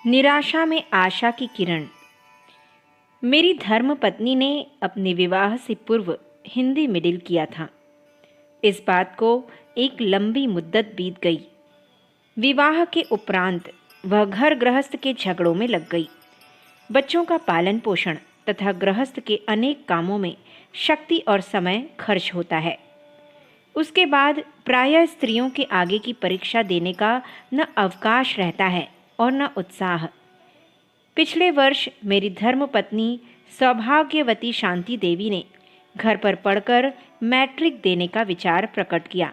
निराशा में आशा की किरण। मेरी धर्मपत्नी ने अपने विवाह से पूर्व हिंदी मिडिल किया था। इस बात को एक लंबी मुद्दत बीत गई। विवाह के उपरांत वह घर गृहस्थ के झगड़ों में लग गई। बच्चों का पालन पोषण तथा गृहस्थ के अनेक कामों में शक्ति और समय खर्च होता है। उसके बाद प्रायः स्त्रियों के आगे की परीक्षा देने का न अवकाश रहता है और न उत्साह। पिछले वर्ष मेरी धर्मपत्नी सौभाग्यवती शांति देवी ने घर पर पढ़कर मैट्रिक देने का विचार प्रकट किया।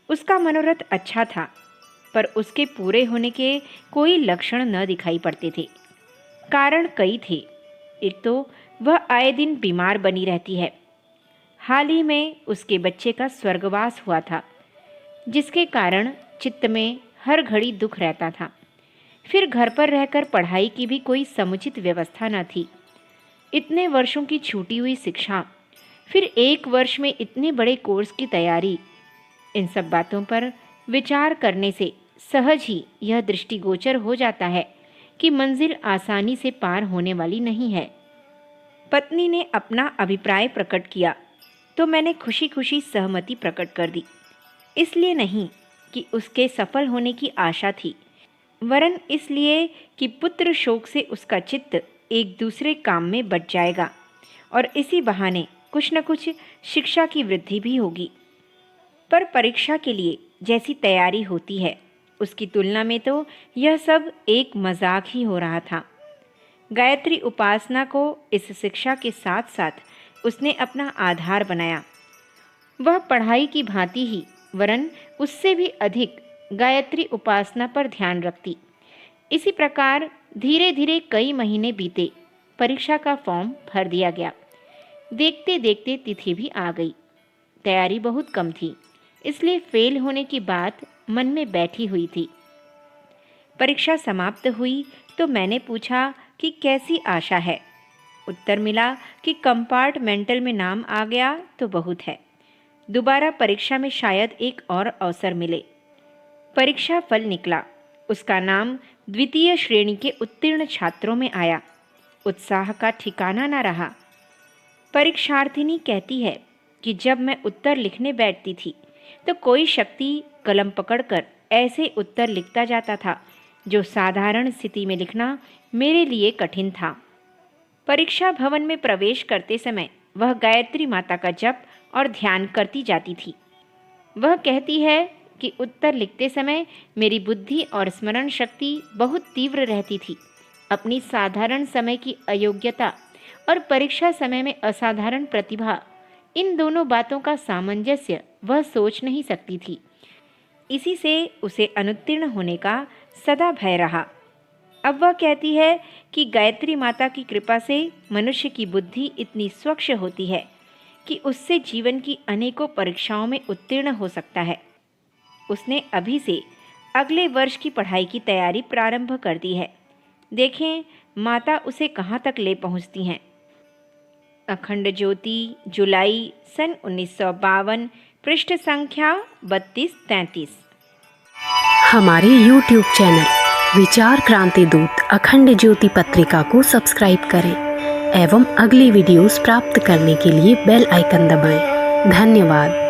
उसका मनोरथ अच्छा था, पर उसके पूरे होने के कोई लक्षण न दिखाई पड़ते थे। कारण कई थे। एक तो वह आए दिन बीमार बनी रहती है। हाल ही में उसके बच्चे का स्वर्गवास हुआ था, जिसके कारण चित्त में हर घड़ी दुख रहता था। फिर घर पर रहकर पढ़ाई की भी कोई समुचित व्यवस्था न थी। इतने वर्षों की छूटी हुई शिक्षा, फिर एक वर्ष में इतने बड़े कोर्स की तैयारी, इन सब बातों पर विचार करने से सहज ही यह दृष्टिगोचर हो जाता है कि मंजिल आसानी से पार होने वाली नहीं है। पत्नी ने अपना अभिप्राय प्रकट किया तो मैंने खुशी खुशी सहमति प्रकट कर दी। इसलिए नहीं कि उसके सफल होने की आशा थी, वरन इसलिए कि पुत्र शोक से उसका चित्त एक दूसरे काम में बट जाएगा और इसी बहाने कुछ न कुछ शिक्षा की वृद्धि भी होगी। पर परीक्षा के लिए जैसी तैयारी होती है, उसकी तुलना में तो यह सब एक मजाक ही हो रहा था। गायत्री उपासना को इस शिक्षा के साथ साथ उसने अपना आधार बनाया। वह पढ़ाई की भांति ही वरन उससे भी अधिक गायत्री उपासना पर ध्यान रखती। इसी प्रकार धीरे धीरे कई महीने बीते। परीक्षा का फॉर्म भर दिया गया। देखते देखते तिथि भी आ गई। तैयारी बहुत कम थी, इसलिए फेल होने की बात मन में बैठी हुई थी। परीक्षा समाप्त हुई तो मैंने पूछा कि कैसी आशा है। उत्तर मिला कि कंपार्टमेंटल में नाम आ गया तो बहुत है, दोबारा परीक्षा में शायद एक और अवसर मिले। परीक्षा फल निकला। उसका नाम द्वितीय श्रेणी के उत्तीर्ण छात्रों में आया। उत्साह का ठिकाना न रहा। परीक्षार्थिनी कहती है कि जब मैं उत्तर लिखने बैठती थी तो कोई शक्ति कलम पकड़कर ऐसे उत्तर लिखता जाता था जो साधारण स्थिति में लिखना मेरे लिए कठिन था। परीक्षा भवन में प्रवेश करते समय वह गायत्री माता का जप और ध्यान करती जाती थी। वह कहती है कि उत्तर लिखते समय मेरी बुद्धि और स्मरण शक्ति बहुत तीव्र रहती थी। अपनी साधारण समय की अयोग्यता और परीक्षा समय में असाधारण प्रतिभा, इन दोनों बातों का सामंजस्य वह सोच नहीं सकती थी। इसी से उसे अनुत्तीर्ण होने का सदा भय रहा। अब वह कहती है कि गायत्री माता की कृपा से मनुष्य की बुद्धि इतनी स्वच्छ होती है कि उससे जीवन की अनेकों परीक्षाओं में उत्तीर्ण हो सकता है। उसने अभी से अगले वर्ष की पढ़ाई की तैयारी प्रारंभ कर दी है। देखें माता उसे कहाँ तक ले पहुँचती हैं। अखंड ज्योति, जुलाई सन 1952, पृष्ठ संख्या 32-33। हमारे YouTube चैनल विचार क्रांति दूत अखंड ज्योति पत्रिका को सब्सक्राइब करें एवं अगली वीडियोस प्राप्त करने के लिए बेल आइकन दबाएं। धन्यवाद।